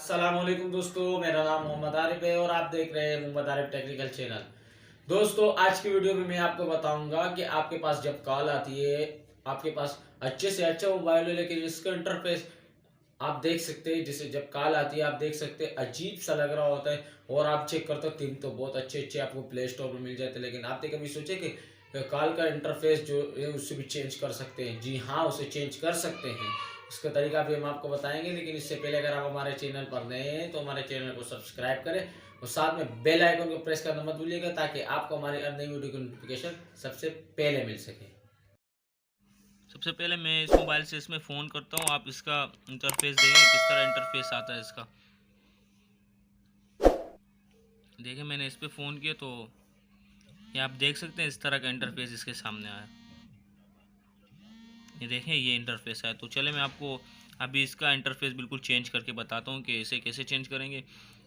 अस्सलामुअलैकुम दोस्तों, मेरा नाम मोहम्मद आरिफ है और आप देख रहे हैं मोहम्मद आरिफ टेक्निकल चैनल। दोस्तों, आज की वीडियो में मैं आपको बताऊंगा कि आपके पास जब कॉल आती है, आपके पास अच्छे से अच्छा मोबाइल है लेकिन इसका इंटरफेस आप देख सकते हैं। जैसे जब कॉल आती है आप देख सकते हैं अजीब सा लग रहा होता है और आप चेक करते हो तीन तो बहुत अच्छे अच्छे आपको प्ले स्टोर में मिल जाते हैं, लेकिन आपने कभी सोचे कि कॉल का इंटरफेस जो है उसे भी चेंज कर सकते हैं? जी हाँ, उसे चेंज कर सकते हैं। इसका तरीका भी हम आपको बताएंगे, लेकिन इससे पहले अगर आप हमारे चैनल पर नए हैं तो हमारे चैनल को सब्सक्राइब करें और साथ में बेल आइकन को प्रेस करना मत भूलिएगा ताकि आपको हमारी नई वीडियो की नोटिफिकेशन सबसे पहले मिल सके। सबसे पहले मैं इस मोबाइल से इसमें फ़ोन करता हूँ। आप इसका इंटरफेस देखें किस तरह इंटरफेस आता है इसका। देखिए मैंने इस पर फ़ोन किया तो ये आप देख सकते हैं इस तरह का इंटरफेस इसके सामने आया। ये देखें ये इंटरफेस है। तो चले मैं आपको अभी इसका इंटरफेस बिल्कुल चेंज करके बताता हूँ कि इसे कैसे चेंज करेंगे।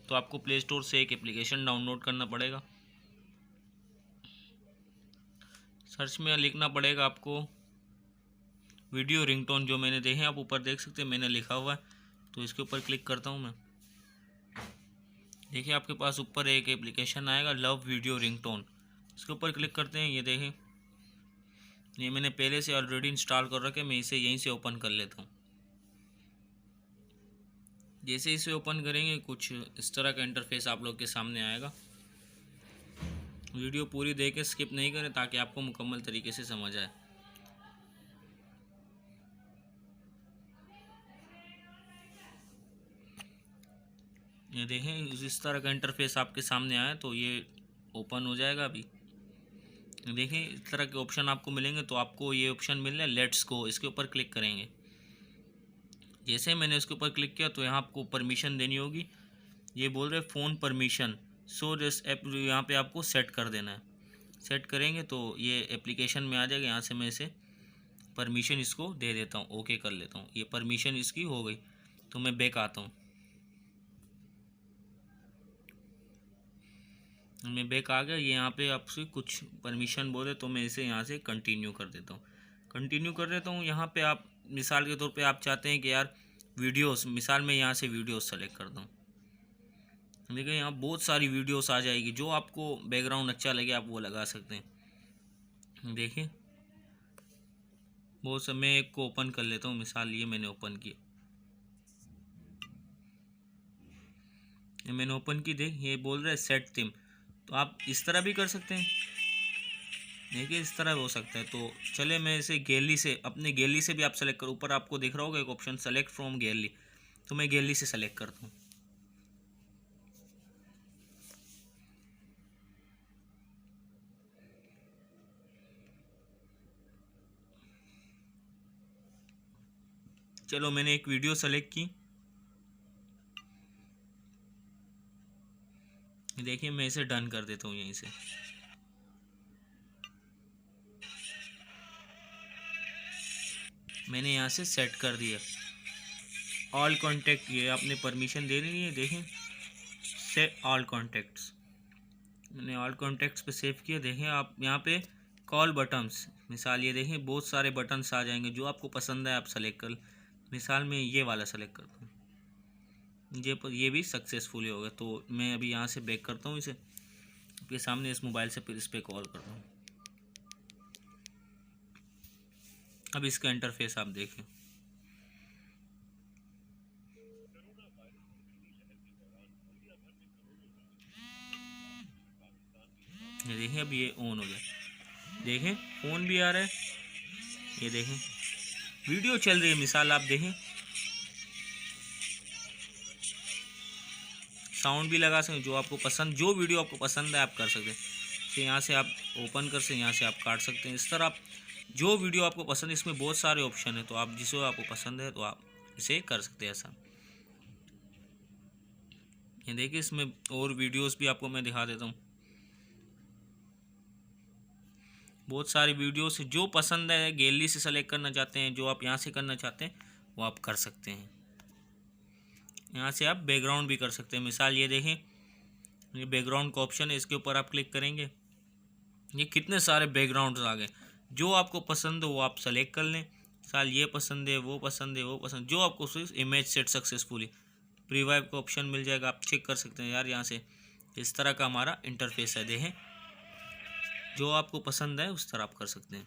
तो आपको प्ले स्टोर से एक एप्लीकेशन डाउनलोड करना पड़ेगा। सर्च में लिखना पड़ेगा आपको वीडियो रिंगटोन। जो मैंने देखे आप ऊपर देख सकते हैं मैंने लिखा हुआ है, तो इसके ऊपर क्लिक करता हूँ मैं। देखिए आपके पास ऊपर एक एप्लीकेशन आएगा लव वीडियो रिंगटोन, इसके ऊपर क्लिक करते हैं। ये देखें ये मैंने पहले से ऑलरेडी इंस्टॉल कर रखा है, मैं इसे यहीं से ओपन कर लेता हूँ। जैसे इसे ओपन करेंगे कुछ इस तरह का इंटरफेस आप लोग के सामने आएगा। वीडियो पूरी देख के स्किप नहीं करें ताकि आपको मुकम्मल तरीके से समझ आए। ये देखें इस तरह का इंटरफेस आपके सामने आया, तो ये ओपन हो जाएगा। अभी देखें इस तरह के ऑप्शन आपको मिलेंगे, तो आपको ये ऑप्शन मिल रहा है लेट्स गो, इसके ऊपर क्लिक करेंगे। जैसे मैंने इसके ऊपर क्लिक किया तो यहाँ आपको परमिशन देनी होगी। ये बोल रहे phone permission so this app, यहाँ पे आपको सेट कर देना है। सेट करेंगे तो ये एप्लीकेशन में आ जाएगा। यहाँ से मैं इसे परमिशन इसको दे देता हूँ, ओके कर लेता हूँ। ये परमिशन इसकी हो गई, तो मैं बैक आता हूँ। मैं बैक आ गया। ये यहाँ पे आपसे कुछ परमिशन बोले तो मैं इसे यहाँ से कंटिन्यू कर देता हूँ। कंटिन्यू कर देता हूँ। यहाँ पे आप मिसाल के तौर पे आप चाहते हैं कि यार वीडियोस, मिसाल में यहाँ से वीडियोस सेलेक्ट करता हूँ। देखिए यहाँ बहुत सारी वीडियोस आ जाएगी, जो आपको बैकग्राउंड अच्छा लगे आप वो लगा सकते हैं। देखिए बहुत सब, मैं एक को ओपन कर लेता हूँ। मिसाल ये मैंने ओपन किया, ये मैंने ओपन की। देख ये बोल रहा है सेट थीम, तो आप इस तरह भी कर सकते हैं। देखिए इस तरह हो सकता है। तो चले मैं इसे गैलरी से, अपने गैलरी से भी आप सेलेक्ट करो। ऊपर आपको दिख रहा होगा एक ऑप्शन सेलेक्ट फ्रॉम गैलरी, तो मैं गैलरी से सेलेक्ट करता हूँ। चलो मैंने एक वीडियो सेलेक्ट की। देखिए मैं इसे डन कर देता हूँ यहीं से। मैंने यहाँ से सेट कर दिया ऑल कॉन्टैक्ट, ये आपने परमिशन दे दी है। देखें सेट ऑल कॉन्टैक्ट्स, मैंने ऑल कॉन्टैक्ट्स पे सेव किया। देखें आप यहाँ पे कॉल बटन्स, मिसाल ये देखें बहुत सारे बटन्स आ जाएंगे, जो आपको पसंद है आप सेलेक्ट कर। मिसाल में ये वाला सेलेक्ट करता हूँ। ये भी सक्सेसफुल हो गया। तो मैं अभी यहाँ से बैक करता हूँ इसे, आपके सामने इस मोबाइल से फिर इस पर कॉल करता हूँ। अब इसका इंटरफेस आप देखें। ये देखें अब ये ऑन हो गया। देखें फ़ोन भी आ रहा है। ये देखें वीडियो चल रही है। मिसाल आप देखें साउंड भी लगा सकते हैं, जो आपको पसंद, जो वीडियो आपको पसंद है आप कर सकते हैं। तो यहाँ से आप ओपन कर सकते हैं, यहाँ से आप काट सकते हैं। इस तरह आप जो वीडियो आपको पसंद है, इसमें बहुत सारे ऑप्शन है, तो आप जिसे आपको पसंद है तो आप इसे कर सकते हैं ऐसा। ये देखिए इसमें और वीडियोस भी आपको मैं दिखा देता हूँ। बहुत सारी वीडियोस जो पसंद है गैलरी से सेलेक्ट करना चाहते हैं, जो आप यहाँ से करना चाहते हैं वो आप कर सकते हैं। यहाँ से आप बैकग्राउंड भी कर सकते हैं। मिसाल ये देखें ये बैकग्राउंड का ऑप्शन है, इसके ऊपर आप क्लिक करेंगे। ये कितने सारे बैकग्राउंड्स आ गए, जो आपको पसंद है वो आप सेलेक्ट कर लें। मिसाल ये पसंद है, वो पसंद है, वो पसंद, जो आपको इमेज सेट सक्सेसफुली प्रीवाइव का ऑप्शन मिल जाएगा, आप चेक कर सकते हैं यार यहाँ से। इस तरह का हमारा इंटरफेस है, देखें जो आपको पसंद है उस तरह आप कर सकते हैं।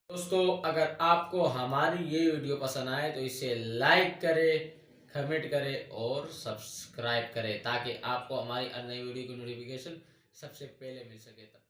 दोस्तों अगर आपको हमारी ये वीडियो पसंद आए तो इसे लाइक करें, कमेंट करें और सब्सक्राइब करें ताकि आपको हमारी अन्य वीडियो की नोटिफिकेशन सबसे पहले मिल सके। तब